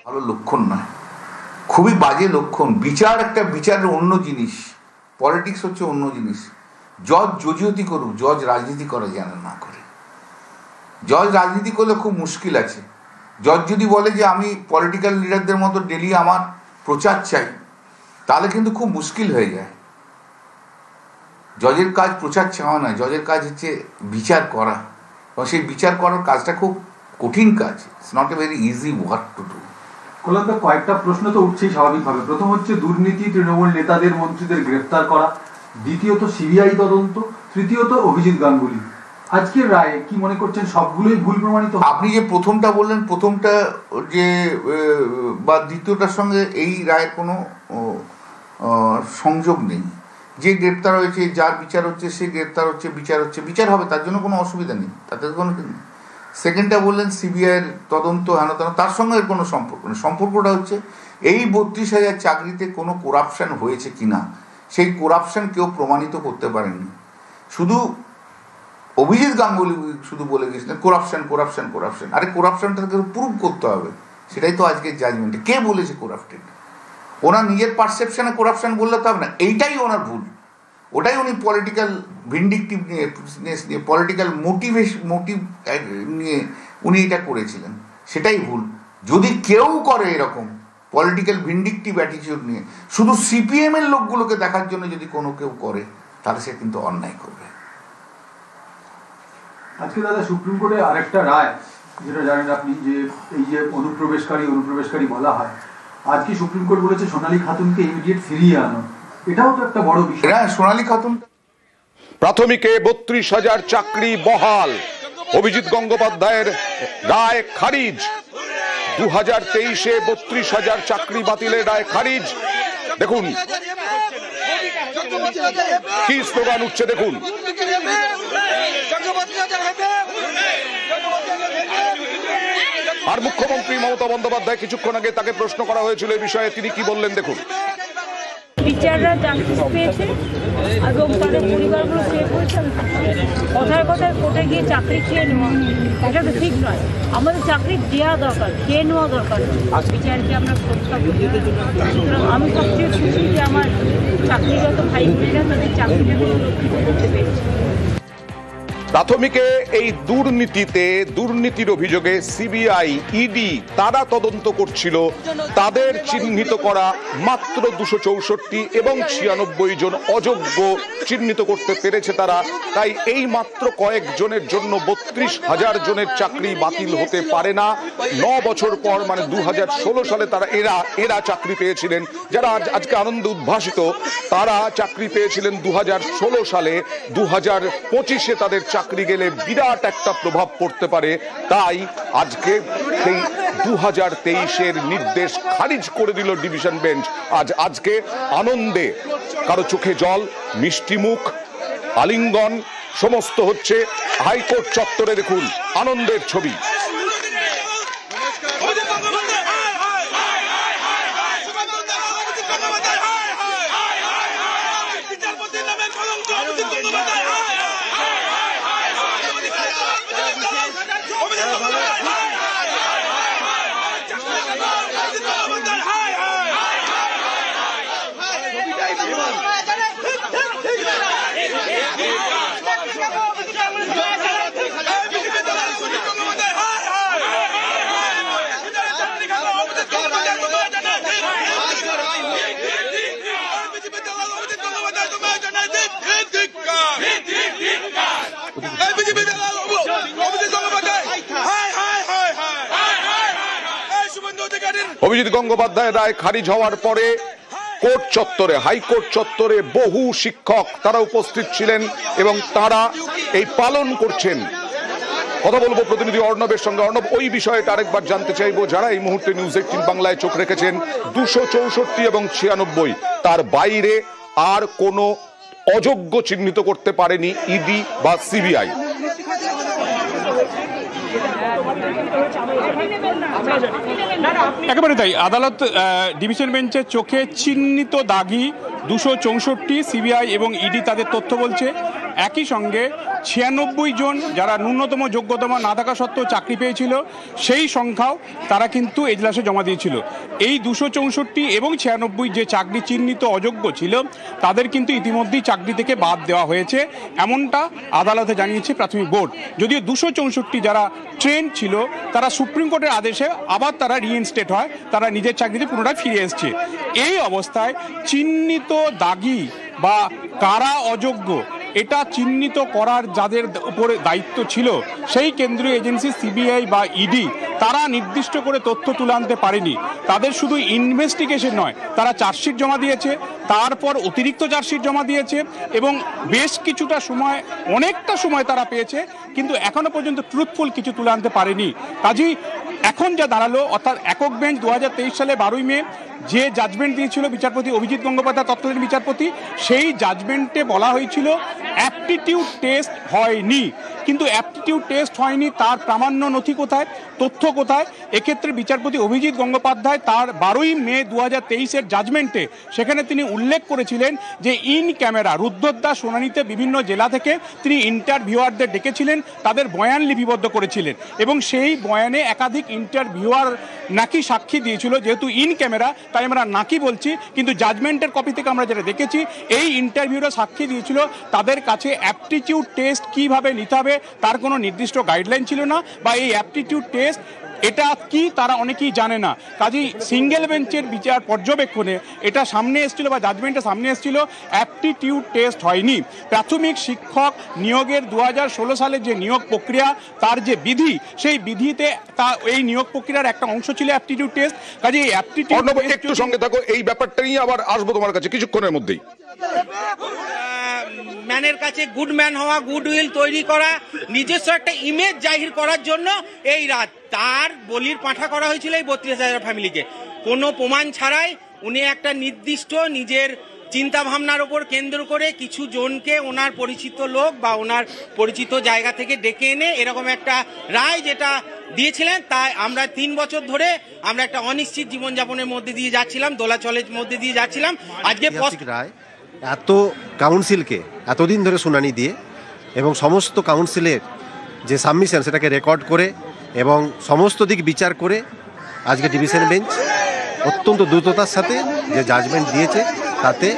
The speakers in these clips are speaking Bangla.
ভালো লক্ষণ নয়, খুবই বাজে লক্ষণ। বিচার একটা বিচারের অন্য জিনিস, পলিটিক্স হচ্ছে অন্য জিনিস। জজ জজিয়তি করুক, জজ রাজনীতি করা যেন না করে। জজ রাজনীতি করলে খুব মুশকিল আছে। জজ যদি বলে যে আমি পলিটিক্যাল লিডারদের মতো ডেলি আমার প্রচার চাই, তাহলে কিন্তু খুব মুশকিল হয়ে যায়। জজের কাজ প্রচার চাওয়া নয়, জজের কাজ হচ্ছে বিচার করা, এবং সেই বিচার করার কাজটা খুব কঠিন কাজ। It's not a very easy work to do. Kalyan, কয়েকটা প্রশ্ন তো উঠছেই স্বাভাবিকভাবে। প্রথম হচ্ছে দুর্নীতি, তৃণমূল নেতাদের মন্ত্রীদের গ্রেফতার করা, দ্বিতীয়ত সিবিআই তদন্ত, তৃতীয়ত অভিজিৎ গাঙ্গুলি। আজকের রায়ে কি মনে করছেন সবগুলোই ভুল প্রমাণিত? আপনি যে প্রথমটা বললেন, প্রথমটা যে বা দ্বিতীয়টার সঙ্গে এই রায়ের কোনো সংযোগ নেই। যে গ্রেপ্তার হয়েছে, যার বিচার হচ্ছে, সে গ্রেপ্তার হচ্ছে, বিচার হচ্ছে, বিচার হবে, তার জন্য কোনো অসুবিধা নেই, তাতে কোনো। সেকেন্ডটা বললেন সিবিআইয়ের তদন্ত হেন তেন, তার সঙ্গে কোনো সম্পর্ক নেই। সম্পর্কটা হচ্ছে এই 32,000 চাকরিতে কোনো করাপশান হয়েছে কিনা, সেই করাপশান কেউ প্রমাণিত করতে পারেননি। শুধু অভিজিৎ গাঙ্গুলি শুধু বলে গেছিলেন করাপশান করাপশান করাপশান। আরে করাপশানটাকে প্রুভ করতে হবে, সেটাই তো আজকের জাজমেন্টে। কে বলেছে করাপ্টেড? ওনার নিজের পারসেপশনে করাপশান বললে তো হবে না, এইটাই ওনার ভুল। ওটাই উনি পলিটিক্যাল ভিন্ডিকটিভ নিয়ে, পলিটিক্যাল মোটিভ নিয়ে উনি এটা করেছিলেন, সেটাই ভুল। যদি কেউ করে এরকম পলিটিক্যাল ভিন্ডিকটিভ অ্যাটিটিউড নিয়ে, শুধু সিপিএমের লোকগুলোকে দেখার জন্য যদি কোনো কেউ করে, তাহলে সে কিন্তু অন্যায় করবে। আজকে দাদা সুপ্রিম কোর্টে আরেকটা রায়, যেটা জানেন আপনি, যে এই যে অনুপ্রবেশকারী বলা হয়, আজকে সুপ্রিম কোর্ট বলেছে সোনালী খাতুনকে ইমিডিয়েট ফিরিয়ে আনো। এটাও তো একটা বড় বিষয়। হ্যাঁ, সোনালী খাতুন। প্রাথমিকে 32,000 চাকরি বহাল, অভিজিৎ গঙ্গোপাধ্যায়ের রায় খারিজ। 2023-এ 32,000 চাকরি বাতিলের রায় খারিজ। দেখুন কি স্লোগান উঠছে, দেখুন। আর মুখ্যমন্ত্রী মমতা বন্দ্যোপাধ্যায় কিছুক্ষণ আগে তাকে প্রশ্ন করা হয়েছিল এই বিষয়ে, তিনি কি বললেন দেখুন। বিচাররা জাস্টিস পেয়েছে এবং তাদের পরিবারগুলো সেভ হয়েছে। কথায় কথায় কোর্টে গিয়ে চাকরি খেয়ে নেওয়া, এটা তো ঠিক নয়। আমাদের চাকরি দেওয়া দরকার, খেয়ে নেওয়া দরকার। বিচারকে আমরা প্রস্তাব করি। সুতরাং আমি সবচেয়ে খুশি যে আমার চাকরিগত ভাই বোনেরা তাদের চাকরিটাকে সুরক্ষিত করতে পেরেছে। প্রাথমিকে এই দুর্নীতির অভিযোগে সিবিআই, ইডি তারা তদন্ত করছিল। তাদের চিহ্নিত করা মাত্র 264 এবং 96 জন অযোগ্য চিহ্নিত করতে পেরেছে তারা। তাই এই মাত্র কয়েকজনের জন্য 32,000 জনের চাকরি বাতিল হতে পারে না। 9 বছর পর, মানে 2016 সালে তারা এরা চাকরি পেয়েছিলেন। যারা আজকে আনন্দে উদ্ভাসিত, তারা চাকরি পেয়েছিলেন 2016 সালে। 2025-এ তাদের চাকরি গেলে বিরাট একটা প্রভাব পড়তে পারে। তাই আজকে সেই 2023-এর নির্দেশ খারিজ করে দিল ডিভিশন বেঞ্চ। আজকে আনন্দে কারো চোখে জল, মিষ্টি মুখ, আলিঙ্গন সমস্ত হচ্ছে হাইকোর্ট চত্বরে। দেখুন আনন্দের ছবি। অভিজিৎ গঙ্গোপাধ্যায়ের রায় খারিজ হওয়ার পরে কোর্ট চত্বরে, হাইকোর্ট চত্বরে বহু শিক্ষক তারা উপস্থিত ছিলেন এবং তারা এই পালন করছেন। কথা বলবো প্রতিনিধি অর্ণবের সঙ্গে। অর্ণব, ওই বিষয়টা আরেকবার জানতে চাইবো। যারা এই মুহূর্তে নিউজ 18 বাংলায় চোখ রেখেছেন, 264 এবং 96, তার বাইরে আর কোনো অযোগ্য চিহ্নিত করতে পারেনি ইডি বা সিবিআই। একেবারে তাই। আদালত ডিভিশন বেঞ্চের চোখে চিহ্নিত দাগি 264, সিবিআই এবং ইডি তাদের তথ্য বলছে একই সঙ্গে 96 জন যারা ন্যূনতম যোগ্যতম না থাকা সত্ত্বেও চাকরি পেয়েছিল সেই সংখ্যাও তারা কিন্তু এজলাসে জমা দিয়েছিল। এই 264 এবং 96 যে চাকরি চিহ্নিত অযোগ্য ছিল তাদের কিন্তু ইতিমধ্যেই চাকরি থেকে বাদ দেওয়া হয়েছে, এমনটা আদালতে জানিয়েছে প্রাথমিক বোর্ড। যদিও 264 যারা ট্রেন ছিল তারা সুপ্রিম কোর্টের আদেশে আবার তারা রিইনস্টেট হয়, তারা নিজের চাকরিতে পুনরায় ফিরে এসছে। এই অবস্থায় চিহ্নিত দাগি বা কারা অযোগ্য এটা চিহ্নিত করার যাদের উপরে দায়িত্ব ছিল সেই কেন্দ্রীয় এজেন্সি সিবিআই বা ইডি তারা নির্দিষ্ট করে তথ্য তুলে আনতে পারেনি। তাদের শুধু ইনভেস্টিগেশন নয়, তারা চার্জশিট জমা দিয়েছে, তারপর অতিরিক্ত চার্জশিট জমা দিয়েছে এবং বেশ কিছুটা সময়, অনেকটা সময় তারা পেয়েছে, কিন্তু এখনো পর্যন্ত ট্রুথফুল কিছু তুলে আনতে পারেনি। কাজেই এখন যা দাঁড়ালো, অর্থাৎ একক বেঞ্চ 2023 সালে 12 মে যে জাজমেন্ট দিয়েছিল বিচারপতি অভিজিৎ গঙ্গোপাধ্যায় তৎকালীন বিচারপতি, সেই জাজমেন্টে বলা হয়েছিল অ্যাপটিটিউড টেস্ট হয়নি। কিন্তু অ্যাপটিটিউড টেস্ট হয়নি তার প্রামাণ্য নথি কোথায়, তথ্য কোথায়? এক্ষেত্রে বিচারপতি অভিজিৎ গঙ্গোপাধ্যায় তার 12 মে 2023-এর জাজমেন্টে সেখানে তিনি উল্লেখ করেছিলেন যে ইন ক্যামেরা রুদ্ধদ্বার শুনানিতে বিভিন্ন জেলা থেকে তিনি ইন্টারভিউয়ারদের ডেকেছিলেন, তাদের বয়ান লিপিবদ্ধ করেছিলেন এবং সেই বয়ানে একাধিক ইন্টারভিউয়ার নাকি সাক্ষী দিয়েছিল। যেহেতু ইন ক্যামেরা তাই আমরা নাকি বলছি, কিন্তু জাজমেন্টের কপি থেকে আমরা যেটা দেখেছি এই ইন্টারভিউরা সাক্ষী দিয়েছিল তাদের কাছে অ্যাপটিটিউড টেস্ট কিভাবে নিতে হবে তার কোনো নির্দিষ্ট গাইডলাইন ছিল না, বা এই অ্যাপটিটিউড টেস্ট এটা কি তারা অনেকেই জানে না। কাজেই সিঙ্গেল বেঞ্চের বিচার পর্যবেক্ষণে এটা সামনে এসেছিল বা জাজমেন্টে সামনে এসেছিল অ্যাপটিটিউড টেস্ট হয়নি। প্রাথমিক শিক্ষক নিয়োগের 2016 সালের যে নিয়োগ প্রক্রিয়া তার যে বিধি, সেই বিধিতে এই নিয়োগ প্রক্রিয়ার একটা অংশ ছিল অ্যাপটিটিউড টেস্ট। কাজেই এই অ্যাপটিটিউড একটু সঙ্গে থাকো, এই ব্যাপারটা নিয়ে আবার আসবো তোমার কাছে কিছুক্ষণের মধ্যেই। ম্যানের কাছে গুড ম্যান হওয়া, গুড উইল তৈরি করা, নিজস্ব একটা ইমেজ জাহির করার জন্য এই রাত তার বলির পাঁঠা করা হয়েছিল এই 32,000 ফ্যামিলিকে। কোনো প্রমাণ ছাড়াই উনি একটা নির্দিষ্ট নিজের চিন্তা ভাবনার উপর কেন্দ্র করে কিছু জনকে ওনার পরিচিত লোক বা ওনার পরিচিত জায়গা থেকে ডেকে এনে এরকম একটা রায় যেটা দিয়েছিলেন, তাই আমরা 3 বছর ধরে আমরা একটা অনিশ্চিত জীবনযাপনের মধ্যে দিয়ে যাচ্ছিলাম, দোলাচলের মধ্যে দিয়ে যাচ্ছিলাম। আজকে রায় এত কাউন্সিলকে এতদিন ধরে শুনানি দিয়ে এবং সমস্ত কাউন্সিলের যে সাবমিশন সেটাকে রেকর্ড করে এবং সমস্ত দিক বিচার করে আজকে ডিভিশন বেঞ্চ অত্যন্ত দ্রুততার সাথে যে জাজমেন্ট দিয়েছে তাতে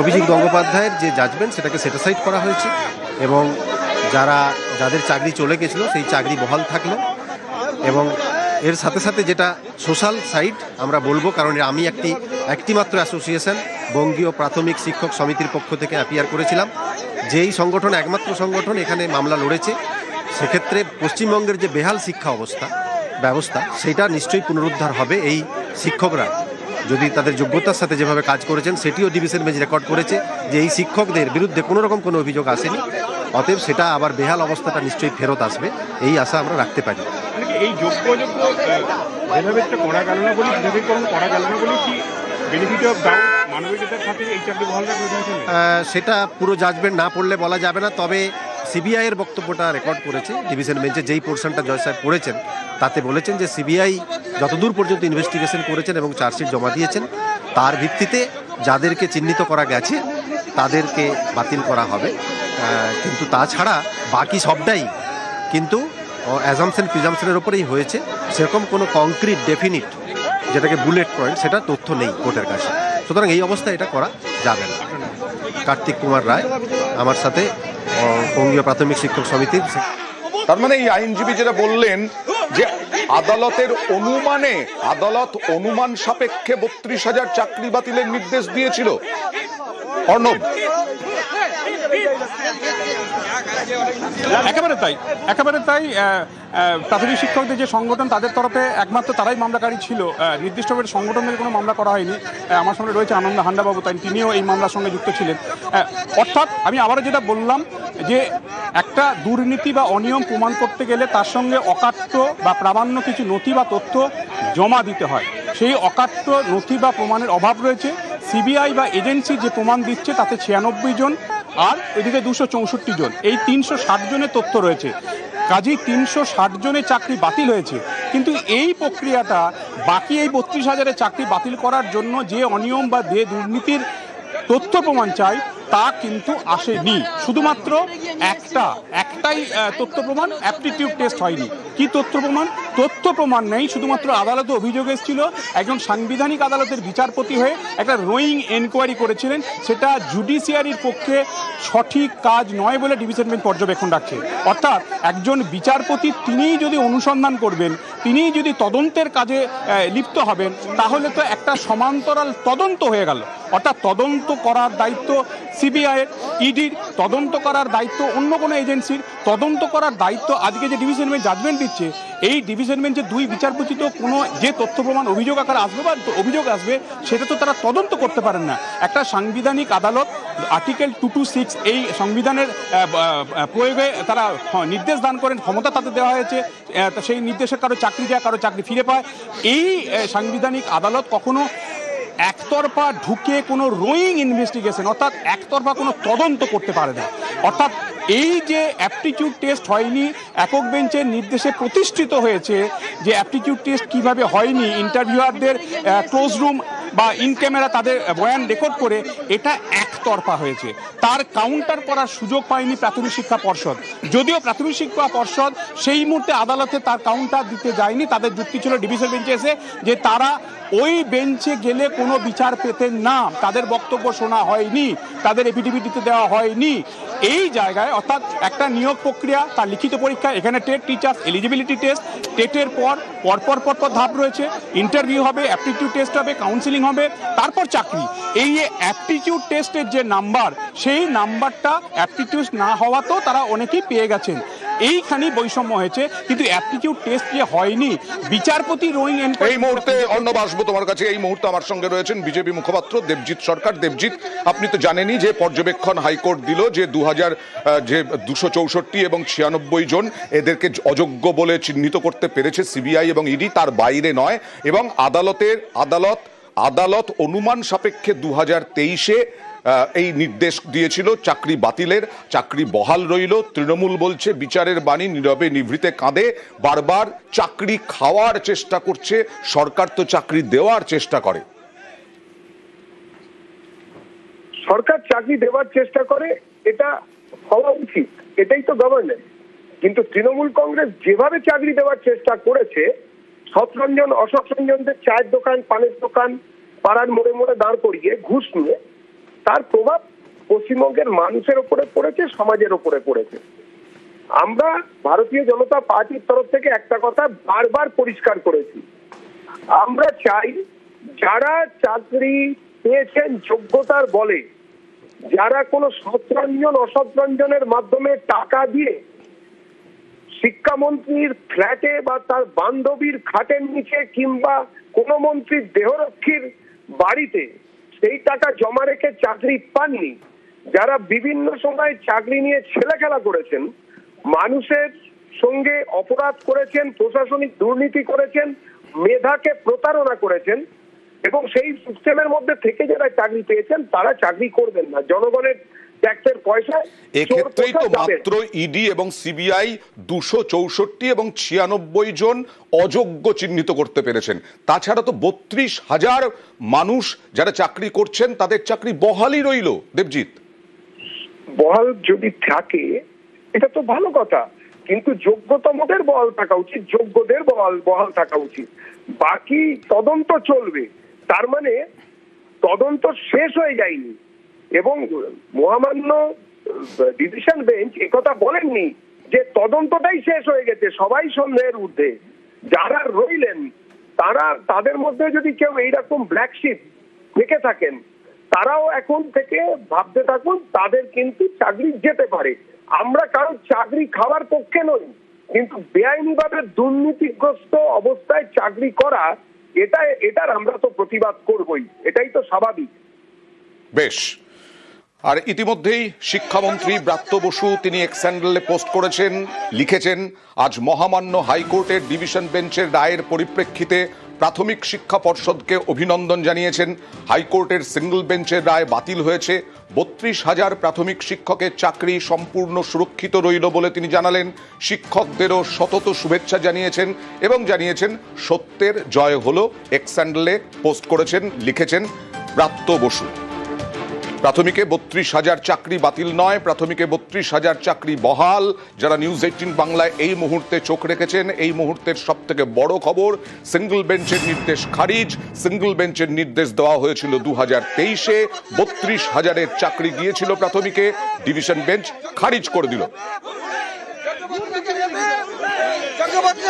অভিজিৎ গঙ্গোপাধ্যায়ের যে জাজমেন্ট সেটাকে সেটিসফাইড করা হয়েছে এবং যাদের চাকরি চলে গেছিলো সেই চাকরি বহাল থাকলো। এবং এর সাথে সাথে যেটা সোশ্যাল সাইড আমরা বলবো, কারণ আমি একটি মাত্র অ্যাসোসিয়েশন বঙ্গীয় প্রাথমিক শিক্ষক সমিতির পক্ষ থেকে অ্যাপিয়ার করেছিলাম, যেই সংগঠন একমাত্র সংগঠন এখানে মামলা লড়েছে। সেক্ষেত্রে পশ্চিমবঙ্গের যে বেহাল শিক্ষা ব্যবস্থা সেটা নিশ্চয়ই পুনরুদ্ধার হবে। এই শিক্ষকরা যদি তাদের যোগ্যতার সাথে যেভাবে কাজ করেছেন সেটিও ডিভিশন বেঞ্চ রেকর্ড করেছে যে এই শিক্ষকদের বিরুদ্ধে কোনো রকম কোনো অভিযোগ আসেনি, অতএব সেটা আবার বেহাল অবস্থাটা নিশ্চয়ই ফেরত আসবে, এই আশা আমরা রাখতে পারি। এই যোগ্য যেভাবে করা গেল না বলি, করা গেল না বলি কি বেনিফিট অফ ডাউট মানবিকতার সাথে এই চাকরি বহাল সেটা পুরো জাজমেন্ট না পড়লে বলা যাবে না। তবে সিবিআইয়ের বক্তব্যটা রেকর্ড করেছে ডিভিশন বেঞ্চে, যেই পোর্শনটা জয় সাহেব পড়েছেন তাতে বলেছেন যে সিবিআই যতদূর পর্যন্ত ইনভেস্টিগেশন করেছেন এবং চার্জশিট জমা দিয়েছেন তার ভিত্তিতে যাদেরকে চিহ্নিত করা গেছে তাদেরকে বাতিল করা হবে, কিন্তু তাছাড়া বাকি সবটাই কিন্তু অ্যাজামশন প্রিজামশনের ওপরেই হয়েছে। সেরকম কোনো কংক্রিট ডেফিনিট যেটাকে বুলেট পয়েন্ট সেটা তথ্য নেই কোর্টের কাছে, সুতরাং এই অবস্থায় এটা করা যাবে না। কার্তিক কুমার রায় আমার সাথে বঙ্গীয় প্রাথমিক শিক্ষক সমিতির। তার মানে এই আইনজীবী যেটা বললেন যে আদালত অনুমান সাপেক্ষে 32,000 চাকরি বাতিলের নির্দেশ দিয়েছিল। অর্ণব, একেবারে তাই। প্রাথমিক শিক্ষকদের যে সংগঠন তাদের তরফে একমাত্র তারাই মামলাকারী ছিল, নির্দিষ্টভাবে সংগঠনের কোনো মামলা করা হয়নি। আমার সঙ্গে রয়েছে আনন্দ হান্ডাবাবু, তাই তিনিও এই মামলার সঙ্গে যুক্ত ছিলেন। অর্থাৎ আমি আবারও যেটা বললাম যে একটা দুর্নীতি বা অনিয়ম প্রমাণ করতে গেলে তার সঙ্গে অকাট্য বা প্রামাণ্য কিছু নথি বা তথ্য জমা দিতে হয়। সেই অকাট্য নথি বা প্রমাণের অভাব রয়েছে। সিবিআই বা এজেন্সি যে প্রমাণ দিচ্ছে তাতে 96 জন আর এদিকে 264 জন, এই 360 জনের তথ্য রয়েছে। কাজেই 360 জনের চাকরি বাতিল হয়েছে, কিন্তু এই প্রক্রিয়াটা বাকি এই 32,000-এর চাকরি বাতিল করার জন্য যে অনিয়ম বা যে দুর্নীতির তথ্য প্রমাণ চাই তা কিন্তু আসেনি। শুধুমাত্র একটাই তথ্য প্রমাণ, অ্যাপটিটিউড টেস্ট হয়নি। কি তথ্য প্রমাণ? তথ্য প্রমাণ নেই, শুধুমাত্র আদালতে অভিযোগ এসেছিল একজন সাংবিধানিক আদালতের বিচারপতি হয়ে একটা রোয়িং এনকোয়ারি করেছিলেন, সেটা জুডিশিয়ারির পক্ষে সঠিক কাজ নয় বলে ডিভিশন বেঞ্চ পর্যবেক্ষণ রাখছে। অর্থাৎ একজন বিচারপতি তিনিই যদি অনুসন্ধান করবেন, তিনিই যদি তদন্তের কাজে লিপ্ত হবেন, তাহলে তো একটা সমান্তরাল তদন্ত হয়ে গেল। অর্থাৎ তদন্ত করার দায়িত্ব সিবিআইয়ের, ইডির, তদন্ত করার দায়িত্ব অন্য কোনো এজেন্সির, তদন্ত করার দায়িত্ব আজকে যে ডিভিশন বেঞ্চ জাজমেন্ট দিচ্ছে, এই ডিভিশন বেঞ্চে দুই বিচারপতি তো কোনো যে তথ্য প্রমাণ অভিযোগ আকারে আসবে বা অভিযোগ আসবে সেটা তো তারা তদন্ত করতে পারেন না। একটা সাংবিধানিক আদালত আর্টিকেল 226 এই সংবিধানের প্রয়োগে তারা নির্দেশ দান করেন, ক্ষমতা তাদের দেওয়া হয়েছে, সেই নির্দেশে কারো চাকরি যায়, কারো চাকরি ফিরে পায়। এই সাংবিধানিক আদালত কখনো একতরফা ঢুকে কোনো রোয়িং ইনভেস্টিগেশন অর্থাৎ একতরফা কোনো তদন্ত করতে পারে না। অর্থাৎ এই যে অ্যাপটিটিউড টেস্ট হয়নি, একক বেঞ্চের নির্দেশে প্রতিষ্ঠিত হয়েছে যে অ্যাপটিটিউড টেস্ট কিভাবে হয়নি, ইন্টারভিউয়ারদের ক্লোজ রুম বা ইন ক্যামেরা তাদের বয়ান রেকর্ড করে, এটা একতরফা হয়েছে। তার কাউন্টার করার সুযোগ পায়নি প্রাথমিক শিক্ষা পর্ষদ। যদিও প্রাথমিক শিক্ষা পর্ষদ সেই মুহূর্তে আদালতে তার কাউন্টার দিতে যায়নি, তাদের যুক্তি ছিল ডিভিশন বেঞ্চে এসে যে তারা ওই বেঞ্চে গেলে কোনো বিচার পেতেন না, তাদের বক্তব্য শোনা হয়নি, তাদের এফিডেভিট দিতে দেওয়া হয়নি। এই জায়গায় অর্থাৎ একটা নিয়োগ প্রক্রিয়া, তার লিখিত পরীক্ষা, এখানে টেট, টিচার্স এলিজিবিলিটি টেস্ট, টেটের পর ধাপ রয়েছে, ইন্টারভিউ হবে, অ্যাপটিটিউড টেস্ট হবে, কাউন্সিলিং হবে, তারপর চাকরি। এই অ্যাপটিটিউড টেস্টের যে নাম্বার, সেই নাম্বারটা অ্যাপটিটিউড না হওয়াতেও তারা অনেকেই পেয়ে গেছেন। এইখানেই বৈষম্য হয়েছে, কিন্তু অ্যাপটিটিউড টেস্ট যে হয়নি, বিচারপতি রোয়িং এই মুহূর্তে অর্ণব আসবো তোমার কাছে। এই মুহূর্তে আমার সঙ্গে রয়েছেন বিজেপি মুখপাত্র দেবজিৎ সরকার। দেবজিৎ, আপনি তো জানেনই যে পর্যবেক্ষণ হাইকোর্ট দিল যে 264 এবং 96 জন এদেরকে অযোগ্য বলে চিহ্নিত করতে পেরেছে সিবিআই এবং ইডি, তার বাইরে নয়। এবং আদালত অনুমান সাপেক্ষে 2023-এ এই নির্দেশ দিয়েছিল চাকরি বাতিলের, চাকরি বহাল রইল। তৃণমূল বলছে বিচারের বাণী নীরবে নিভৃতে কাঁদে, বারবার চাকরি খাওয়ার চেষ্টা করছে, সরকার তো চাকরি দেওয়ার চেষ্টা করে। সরকার চাকরি দেওয়ার চেষ্টা করে, এটা হওয়া উচিত, এটাই তো গভর্নেন্স। কিন্তু তৃণমূল কংগ্রেস যেভাবে চাকরি দেওয়ার চেষ্টা করেছে, সৎরঞ্জন অসৎরঞ্জনদের চায়ের দোকান, পানের দোকান, পাড়ার মোড়ে মোড়ে দাঁড় করিয়ে ঘুষ নিয়ে, তার প্রভাব পশ্চিমবঙ্গের মানুষের উপরে পড়েছে, সমাজের উপরে পড়েছে। আমরা ভারতীয় জনতা পার্টির তরফ থেকে একটা কথা বারবার পরিষ্কার করেছি, আমরা চাই যারা চাকরি পেয়েছেন যোগ্যতার বলে, যারা কোনো সৎরঞ্জন অসৎরঞ্জনের মাধ্যমে টাকা দিয়ে শিক্ষামন্ত্রীর ফ্ল্যাটে বা তার বান্ধবীর খাটের নিচে কিংবা কোন মন্ত্রীর দেহরক্ষীর বাড়িতে সেই টাকা জমা রেখে চাকরি পাননি, যারা বিভিন্ন সময় চাকরি নিয়ে ছেলেখেলা করেছেন, মানুষের সঙ্গে অপরাধ করেছেন, প্রশাসনিক দুর্নীতি করেছেন, মেধাকে প্রতারণা করেছেন, এবং সেই সিস্টেমের মধ্যে থেকে যারা চাকরি পেয়েছেন তারা চাকরি করবেন না। জনগণের ট্যাক্সের পয়সায় এক্ষেত্রেই তো মাত্র ইডি এবং সিবিআই 264 এবং 96 জন অযোগ্য চিহ্নিত করতে পেরেছেন। তাছাড়া তো 32,000 মানুষ যারা চাকরি করছেন তাদের চাকরি বহালই রইল। দেবজিৎ, বহাল যদি থাকে এটা তো ভালো কথা, কিন্তু যোগ্যতমদের বহাল থাকা উচিত, যোগ্যদের বহাল থাকা উচিত। বাকি তদন্ত চলবে, তার মানে তদন্ত শেষ হয়ে যায়নি। এবং মহামান্য ডিভিশন বেঞ্চ একথা বলেননি যে তদন্তটাই শেষ হয়ে গেছে, সবাই সন্দেহের ঊর্ধ্বে। যারা রইলেন তাদের মধ্যে যদি কেউ এইরকম ব্ল্যাক শিপ থেকে থাকেন, তারাও এখন থেকে ভাবতে থাকুন, তাদের কিন্তু চাকরি যেতে পারে। আমরা কারো চাকরি খাওয়ার পক্ষে নই, কিন্তু বেআইনিভাবে দুর্নীতিগ্রস্ত অবস্থায় চাকরি করা, এটার আমরা তো প্রতিবাদ করবই, এটাই তো স্বাভাবিক। বেশ। আর ইতিমধ্যেই শিক্ষামন্ত্রী ব্রাত্য বসু তিনি এক্স হ্যান্ডেলে পোস্ট করেছেন, লিখেছেন, আজ মহামান্য হাইকোর্টের ডিভিশন বেঞ্চের রায়ের পরিপ্রেক্ষিতে প্রাথমিক শিক্ষা পর্ষদকে অভিনন্দন জানিয়েছেন। হাইকোর্টের সিঙ্গল বেঞ্চের রায় বাতিল হয়েছে, 32,000 প্রাথমিক শিক্ষকের চাকরি সম্পূর্ণ সুরক্ষিত রইল বলে তিনি জানালেন। শিক্ষকদেরও শতত শুভেচ্ছা জানিয়েছেন এবং জানিয়েছেন সত্যের জয় হলো। এক্স হ্যান্ডেলে পোস্ট করেছেন, লিখেছেন ব্রাত্য বসু। প্রাথমিকে 32,000 চাকরি বাতিল নয়, প্রাথমিকে 32,000 চাকরি বহাল। যারা নিউজ 18 বাংলায় এই মুহূর্তে চোখ রেখেছেন, এই মুহূর্তের সব থেকে বড় খবর, সিঙ্গল বেঞ্চের নির্দেশ খারিজ। সিঙ্গল বেঞ্চের নির্দেশ দেওয়া হয়েছিল 2023-এ, 32,000-এর চাকরি গিয়েছিল প্রাথমিকে, ডিভিশন বেঞ্চ খারিজ করে দিল। চক্রবর্তী